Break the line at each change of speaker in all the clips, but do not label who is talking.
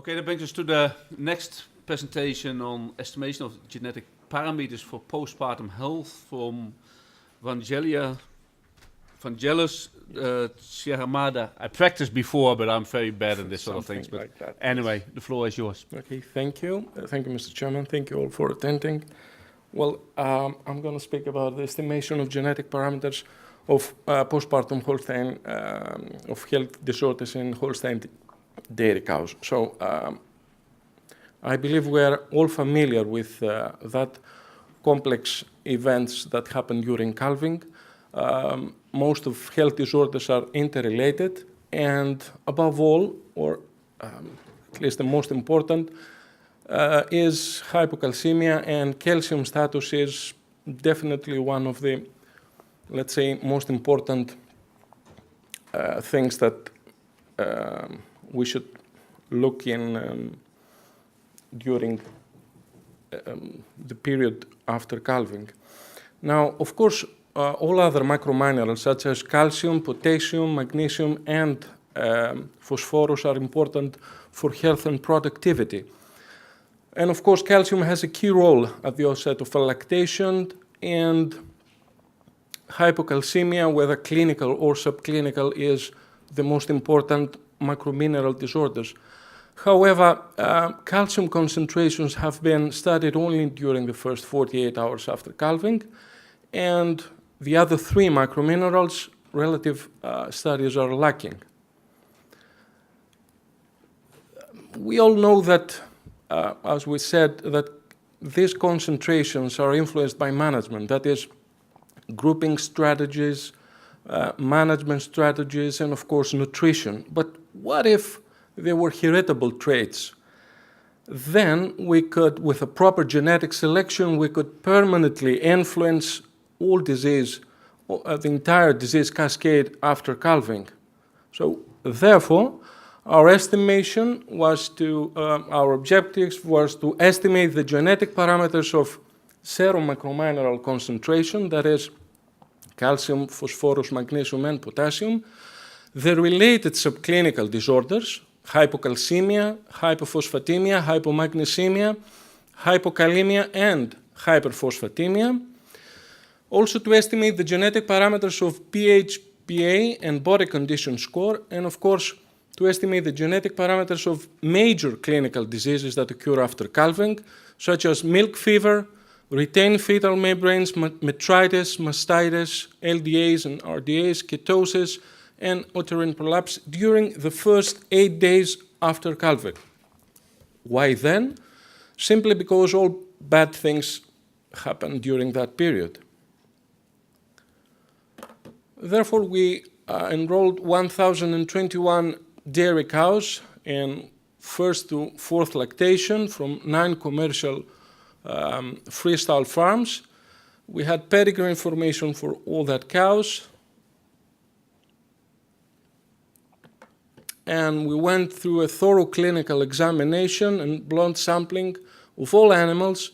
Okay, that brings us to the next presentation on estimation of genetic parameters for postpartum health from Vangelis, Tsiamadis. I practiced before, but I'm very bad at this sort of things. But
like that,
anyway, the floor is yours.
Okay, thank you. Thank you, Mr. Chairman. Thank you all for attending. Well, I'm going to speak about the estimation of genetic parameters of postpartum Holstein, of health disorders in Holstein dairy cows. So I believe we are all familiar with that complex events that happen during calving. Most of health disorders are interrelated, and above all, or at least the most important, is hypocalcemia, and calcium status is definitely one of the, let's say, most important things that we should look in during the period after calving. Now, of course, all other macrominerals such as calcium, potassium, magnesium, and phosphorus are important for health and productivity. And of course, calcium has a key role at the onset of lactation, and hypocalcemia, whether clinical or subclinical, is the most important macromineral disorders. However, calcium concentrations have been studied only during the first 48 hours after calving, and the other three macrominerals, relative studies are lacking. We all know that, as we said, that these concentrations are influenced by management, that is, grouping strategies, management strategies, and of course nutrition. But what if there were heritable traits? Then we could, with a proper genetic selection, we could permanently influence all disease, the entire disease cascade after calving. So therefore, our estimation was to, our objectives was to estimate the genetic parameters of serum macromineral concentration, that is, calcium, phosphorus, magnesium, and potassium, the related subclinical disorders, hypocalcemia, hypophosphatemia, hypomagnesemia, hypokalemia, and hyperphosphatemia. Also to estimate the genetic parameters of pH, PA, and body condition score, and of course, to estimate the genetic parameters of major clinical diseases that occur after calving, such as milk fever, retained fetal membranes, metritis, mastitis, LDAs and RDAs, ketosis, and uterine prolapse during the first 8 days after calving. Why then? Simply because all bad things happen during that period. Therefore, we enrolled 1,021 dairy cows in first to fourth lactation from 9 commercial freestyle farms. We had pedigree information for all that cows. And we went through a thorough clinical examination and blood sampling of all animals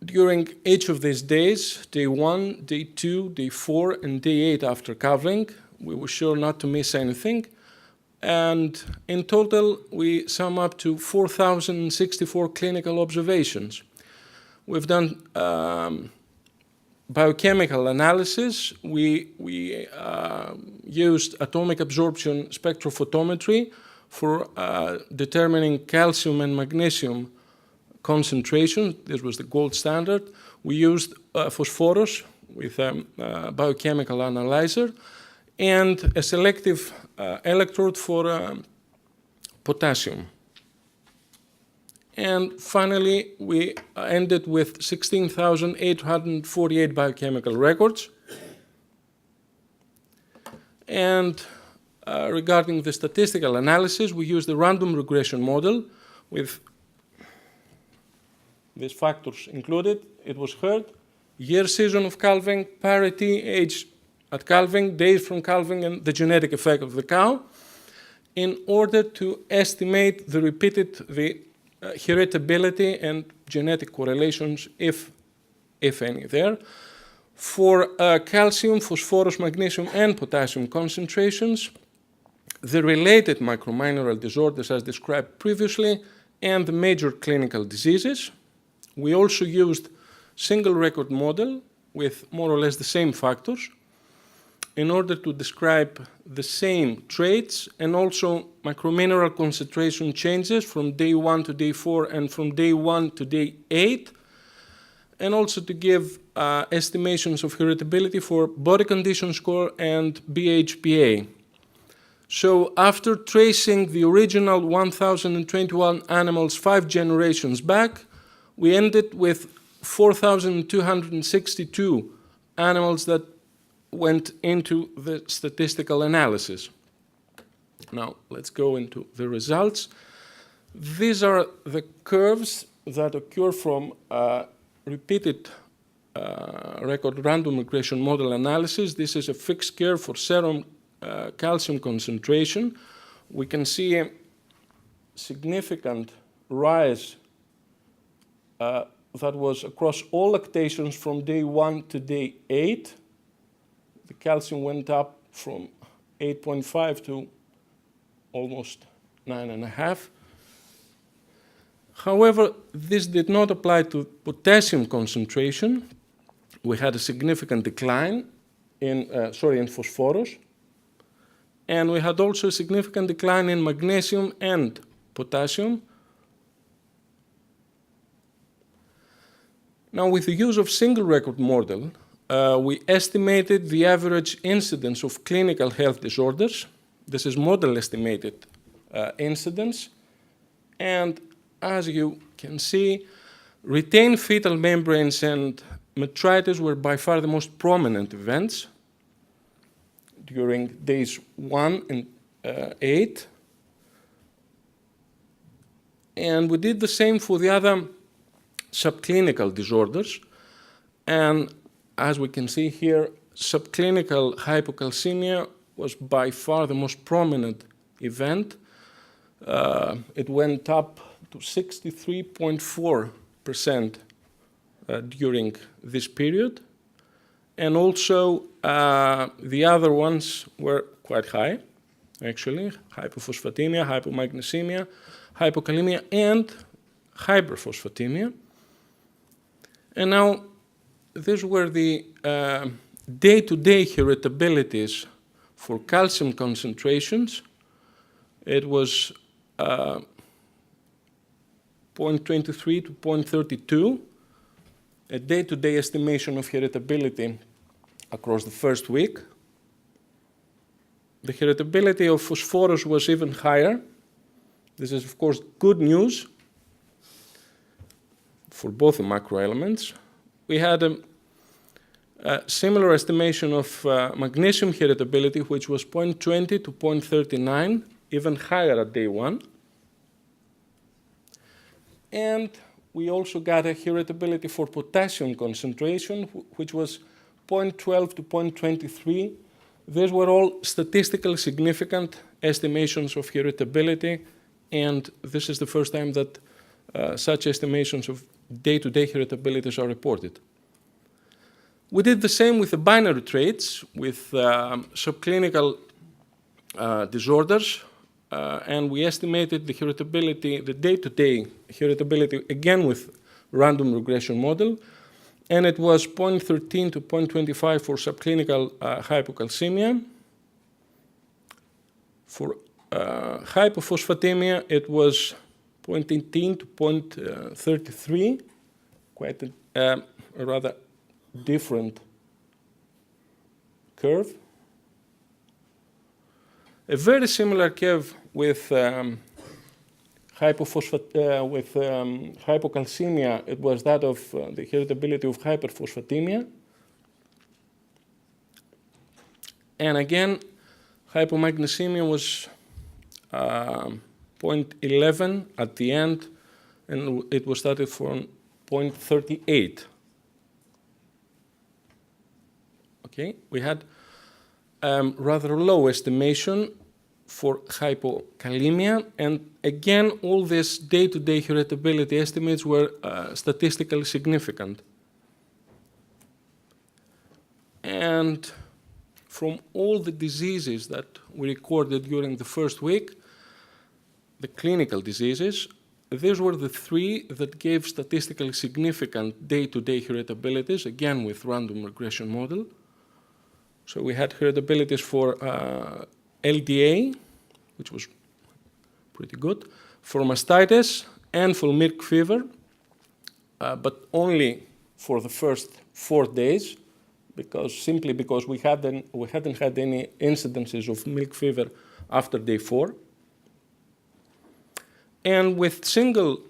during each of these days, day 1, day 2, day 4, and day 8 after calving. We were sure not to miss anything. And in total, we sum up to 4,064 clinical observations. We've done biochemical analysis. We used atomic absorption spectrophotometry for determining calcium and magnesium concentration. This was the gold standard. We used phosphorus with a biochemical analyzer and a selective electrode for potassium. And finally, we ended with 16,848 biochemical records. And regarding the statistical analysis, we used the random regression model with these factors included. It was herd, year, season of calving, parity, age at calving, days from calving, and the genetic effect of the cow, in order to estimate the heritability and genetic correlations, if any, there, for calcium, phosphorus, magnesium, and potassium concentrations, the related micromineral disorders as described previously, and the major clinical diseases. We also used single record model with more or less the same factors in order to describe the same traits and also micromineral concentration changes from day 1 to day 4 and from day 1 to day 8, and also to give estimations of heritability for body condition score and BHPA. So after tracing the original 1,021 animals 5 generations back, we ended with 4,262 animals that went into the statistical analysis. Now, let's go into the results. These are the curves that occur from repeated record random regression model analysis. This is a fixed curve for serum calcium concentration. We can see a significant rise that was across all lactations from day 1 to day 8. The calcium went up from 8.5 to almost 9.5. However, this did not apply to potassium concentration. We had a significant decline in phosphorus. And we had also a significant decline in magnesium and potassium. Now, with the use of single record model, we estimated the average incidence of clinical health disorders. This is model estimated incidence. And as you can see, retained fetal membranes and metritis were by far the most prominent events during days 1 and 8. And we did the same for the other subclinical disorders. And as we can see here, subclinical hypocalcemia was by far the most prominent event. It went up to 63.4% during this period. And also, the other ones were quite high, actually. Hypophosphatemia, hypomagnesemia, hypokalemia, and hyperphosphatemia. And now, these were the day-to-day heritabilities for calcium concentrations. It was 0.23 to 0.32, a day-to-day estimation of heritability across the first week. The heritability of phosphorus was even higher. This is, of course, good news for both the macroelements. We had a similar estimation of magnesium heritability, which was 0.20 to 0.39, even higher at day 1. And we also got a heritability for potassium concentration, which was 0.12 to 0.23. These were all statistically significant estimations of heritability, and this is the first time that such estimations of day-to-day heritabilities are reported. We did the same with the binary traits, with subclinical disorders, and we estimated the heritability, the day-to-day heritability, again with random regression model, and it was 0.13 to 0.25 for subclinical hypocalcemia. For hypophosphatemia, it was 0.18 to 0.33, quite a rather different curve. A very similar curve with hypocalcemia, it was that of the heritability of hyperphosphatemia. And again, hypomagnesemia was 0.11 at the end, and it was started from 0.38. Okay, we had rather low estimation for hypokalemia, and again, all these day-to-day heritability estimates were statistically significant. And from all the diseases that we recorded during the first week, the clinical diseases, these were the 3 that gave statistically significant day-to-day heritabilities, again with random regression model. So we had heritabilities for LDA, which was pretty good, for mastitis and for milk fever, but only for the first 4 days, simply because we hadn't had any incidences of milk fever after day 4. And with single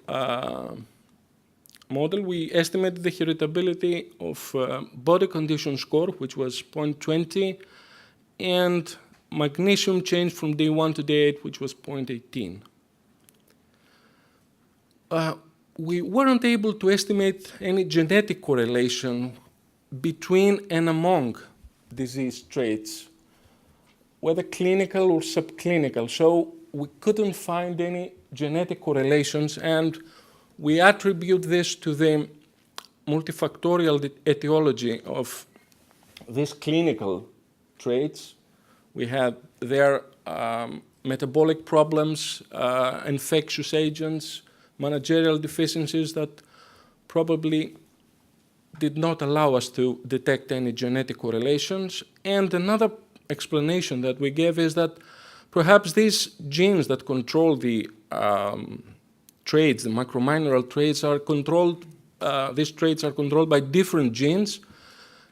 model, we estimated the heritability of body condition score, which was 0.20, and magnesium change from day 1 to day 8, which was 0.18. We weren't able to estimate any genetic correlation between and among disease traits, whether clinical or subclinical. So we couldn't find any genetic correlations, and we attribute this to the multifactorial etiology of these clinical traits. We had their metabolic problems, infectious agents, managerial deficiencies that probably did not allow us to detect any genetic correlations. And another explanation that we gave is that perhaps these genes that control the traits, the macromineral traits, are controlled, these traits are controlled by different genes,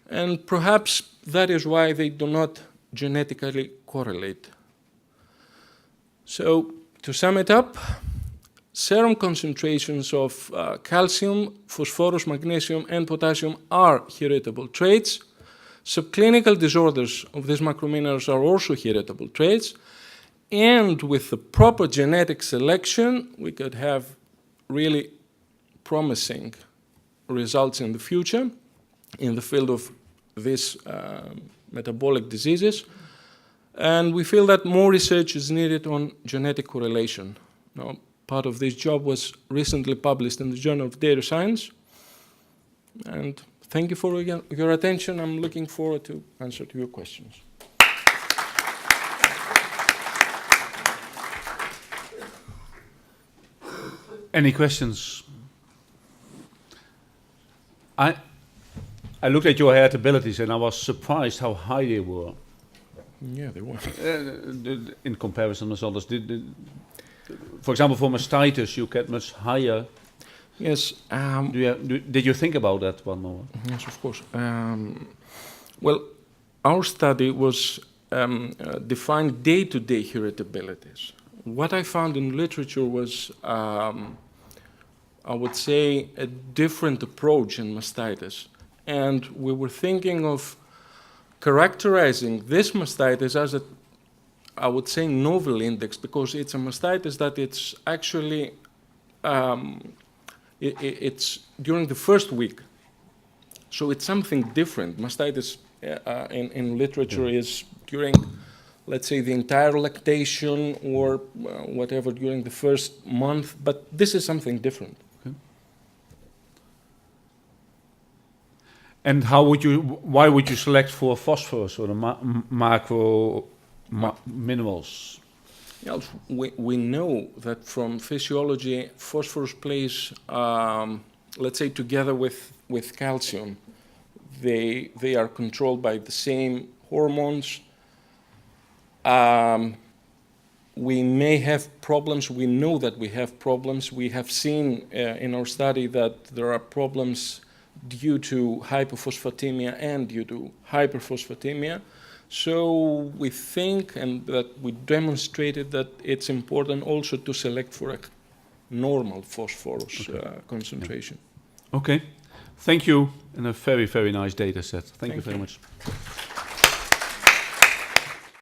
and perhaps that is why they do not genetically correlate. So, to sum it up, serum concentrations of calcium, phosphorus, magnesium, and potassium are heritable traits. Subclinical disorders of these macrominerals are also heritable traits. And with the proper genetic selection, we could have really promising results in the future in the field of these metabolic diseases. And we feel that more research is needed on genetic correlation. Now, part of this job was recently published in the Journal of Data Science. And thank you for your attention. I'm looking forward to answer to your questions.
Any questions? I looked at your heritabilities and I was surprised how high they were.
Yeah, they were.
In comparison with others. For example, for mastitis, you get much higher.
Yes.
Did you think about that one more?
Yes, of course. Well, our study was defined day-to-day heritabilities. What I found in literature was, I would say, a different approach in mastitis. And we were thinking of characterizing this mastitis as a, I would say, novel index, because it's a mastitis that it's actually, it's during the first week. So it's something different. Mastitis in literature is during, let's say, the entire lactation or whatever during the first month, but this is something different.
Okay. And why would you select for phosphorus or the macro minerals?
Yeah, we know that from physiology, phosphorus plays, let's say, together with calcium. They are controlled by the same hormones. We may have problems. We know that we have problems. We have seen in our study that there are problems due to hypophosphatemia and due to hyperphosphatemia. So we think, and that we demonstrated, that it's important also to select for a normal phosphorus concentration.
Okay. Thank you, and a very, very nice data set. Thank you very much.